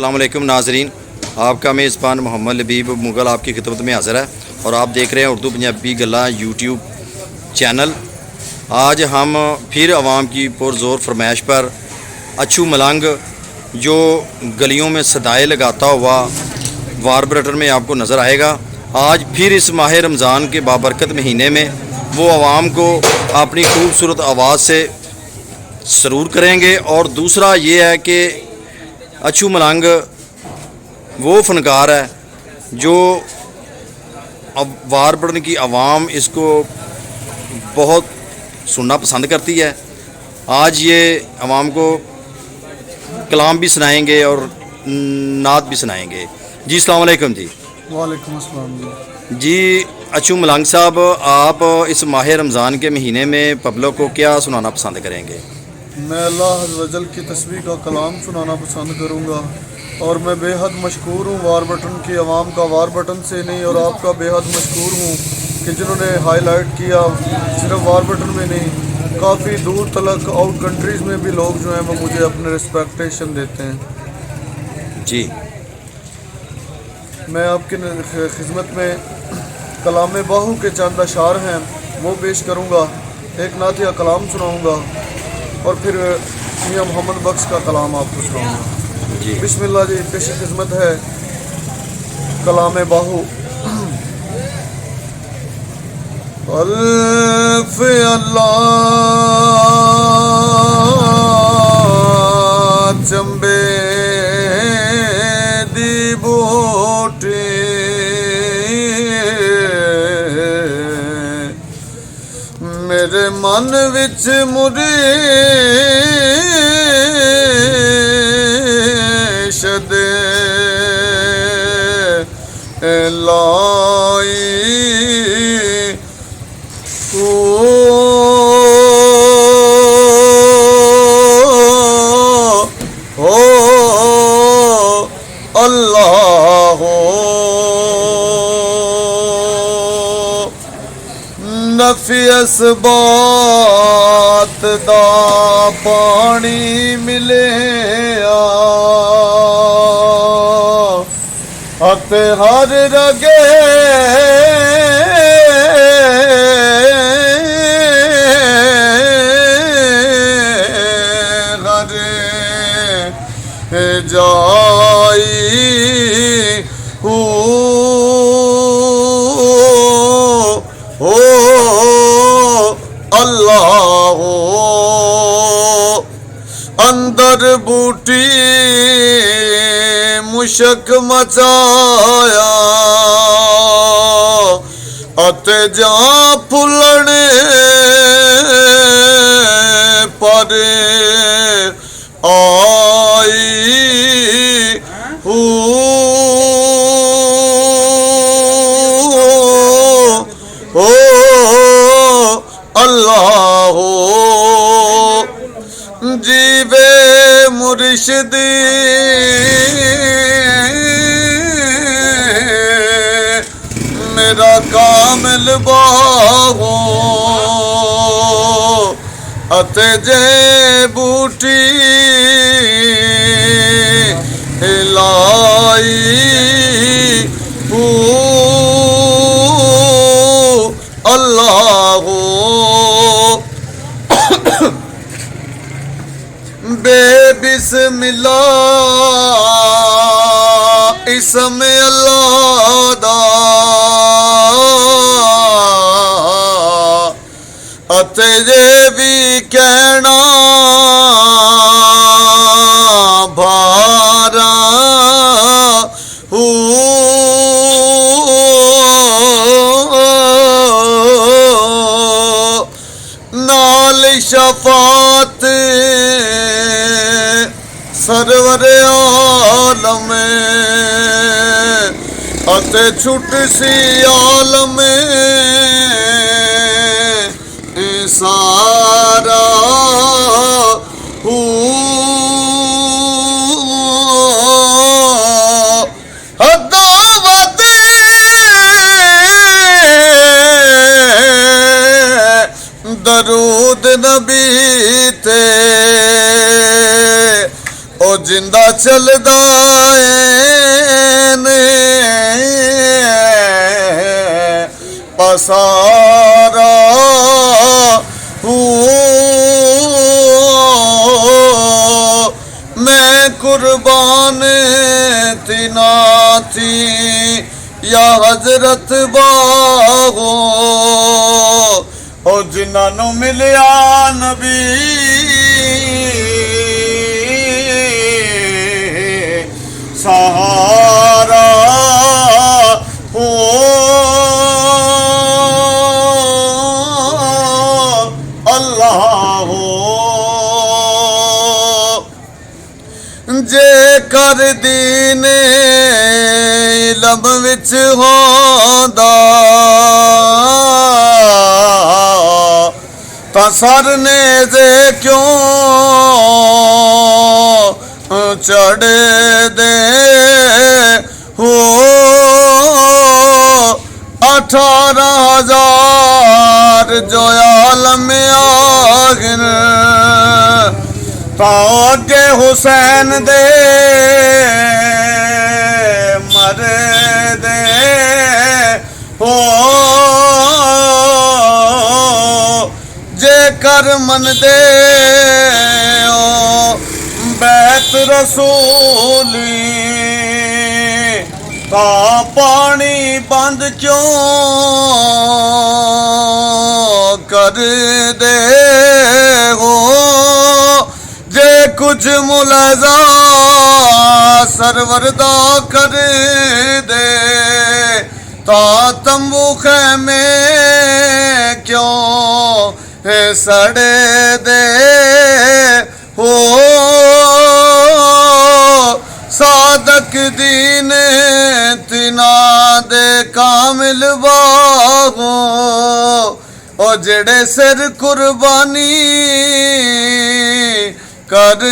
अस्सलाम वालेकुम नाजरीन, आपका मेज़बान मोहम्मद लबीब मुग़ल आपकी खिदमत में हाज़िर है और आप देख रहे हैं उर्दू पंजाबी गल्लां यूट्यूब चैनल। आज हम फिर आवाम की पुरज़ोर फरमाइश पर अच्छू मलंग जो गलियों में सदाएँ लगाता हुआ वारबरटन में आपको नज़र आएगा। आज फिर इस माह रमज़ान के बाबरकत महीने में वो आवाम को अपनी खूबसूरत आवाज़ से सरूर करेंगे। और दूसरा ये है कि अच्छू मलंग वो फ़नकार है जो वारबरटन की आवाम इसको बहुत सुनना पसंद करती है। आज ये आवाम को कलाम भी सुनाएंगे और नात भी सुनाएंगे। जी अस्सलाम वालेकुम जी। वालेकुम अस्सलाम जी। अच्छू मलंग साहब, आप इस माह रमज़ान के महीने में पब्लिक को क्या सुनाना पसंद करेंगे? मैं अल्लाह अज़्ज़ व जल की तस्बीह का कलाम सुनाना पसंद करूँगा और मैं बेहद मशकूर हूँ वारबरटन की आवाम का, वारबरटन से नहीं और आपका बेहद मशकूर हूँ कि जिन्होंने हाईलाइट किया। सिर्फ वारबरटन में नहीं, काफ़ी दूर तलक आउट कंट्रीज़ में भी लोग जो हैं वो मुझे अपने रिस्पेक्टेशन देते हैं। जी। मैं आपकी खिदमत में कलाम बाहू के चंद अशार हैं वो पेश करूँगा, एक नातिया कलाम सुनाऊँगा और फिर मियां मोहम्मद बख्श का कलाम आपको सुनाऊँगा। जी बिस्मिल्लाह जी। पेश खिदमत है कलाम बाहू। अल्फ अल्लाह चंबे दी बूटी मेरे मन विच मुरीशद लाई अल्लाह नफियस बात दा पानी मिले अते हर रगे हरे जाई हो अल्लाह अंदर बूटी मुशक मचाया अते जा फुलने पर आई हो अल्लाह जीवे मुर्शिदी मेरा कामिल बाहो अते जे बूटी हिलाई हो अल्लाह बेबिस्मिल्लाह इसम अल्लाह दा अते जे भी कहना भारा हो नाल शफात सरवर आलम अते छुट सी आलम सारा हो दावत दरूद नबी ते ओ जिंदा चलदा ने पसारा मैं कुर्बान तिना थी या हजरत बागो ओ जिन्हों मिलिया नबी सहारा हो अल्लाह हो जे कर दीन इलम विच होंदा तां सर ने जे क्यों चढ़ दे हो 18,000 जो आलम आखिर तागे हुसैन दे मर दे हो जे कर मन दे ओ बैत रसूली ता पानी बंद क्यों कर दे हो जे कुछ मुलाजा सरवरदा कर दे ता तंबू खैमे क्यों सड़े दे हो सादक दीन तिना दे कामिल बागो ओ जेड़े सिर कुर्बानी कर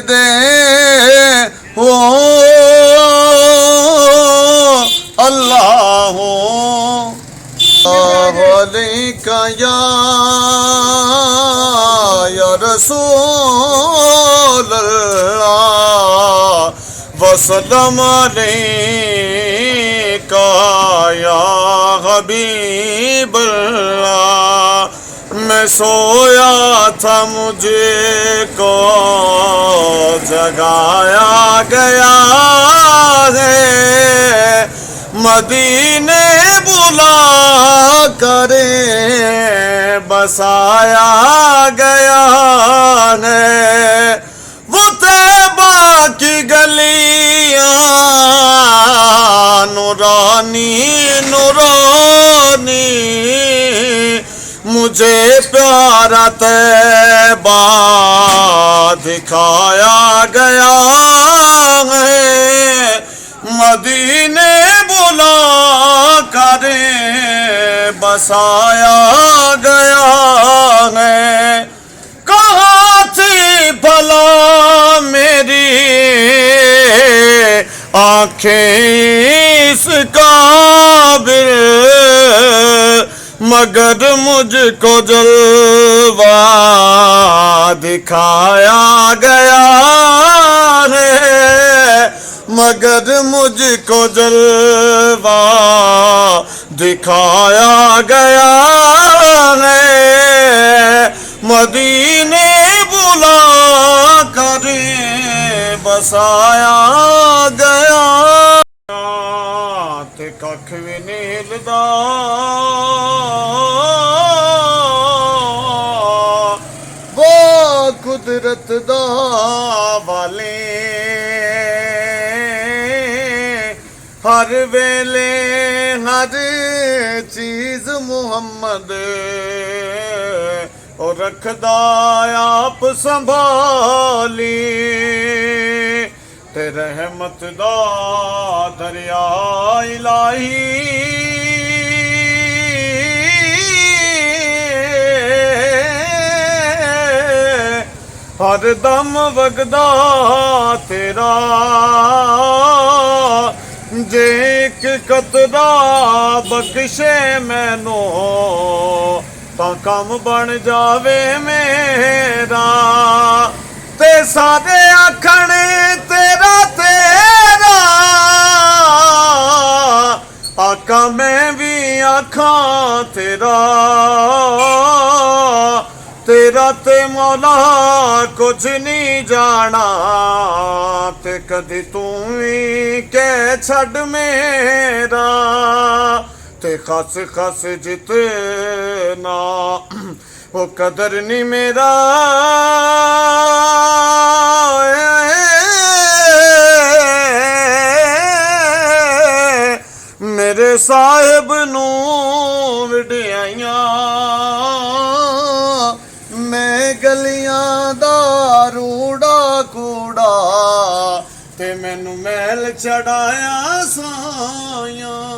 दे हो अल्लाह हो अलैका या रसूल अल्लाह वसल्लम अलैका या हबीब अल्लाह मैं सोया था मुझे को जगाया गया है मदीने बुला करे बसाया गया है वो तैबा की गलियां नूरानी नूरानी मुझे प्यारा तैबा दिखाया गया है मदीने बुला कर बसाया गया है कहाँ थी भला मेरी आँखें इस काबिल मगर मुझको जलवा दिखाया गया है मगर मुझको जलवा दिखाया गया है मदीने बुला कर बसाया गया ते कख भी नहीं हिलदा वो कुदरत दा वाले हर वेले हर चीज मुहम्मद और रखदा आप संभाली ते रहमत दा दरिया इलाही हर दम वगदा तेरा जे एक कतरा बख्शे मैनू तां कम बन जावे मेरा ते सारे आखण आका मैं भी आखां तेरा, तेरा ते मौला कुछ नहीं जाना, ते कदी तू भी कह छड़ मेरा, ते खस खस जितना वो कदर नहीं मेरा, मेरे साहिब नू विडियाइयां मैं गलियां दा रूड़ा कूड़ा, ते मैनू मैल चढ़ाया साया।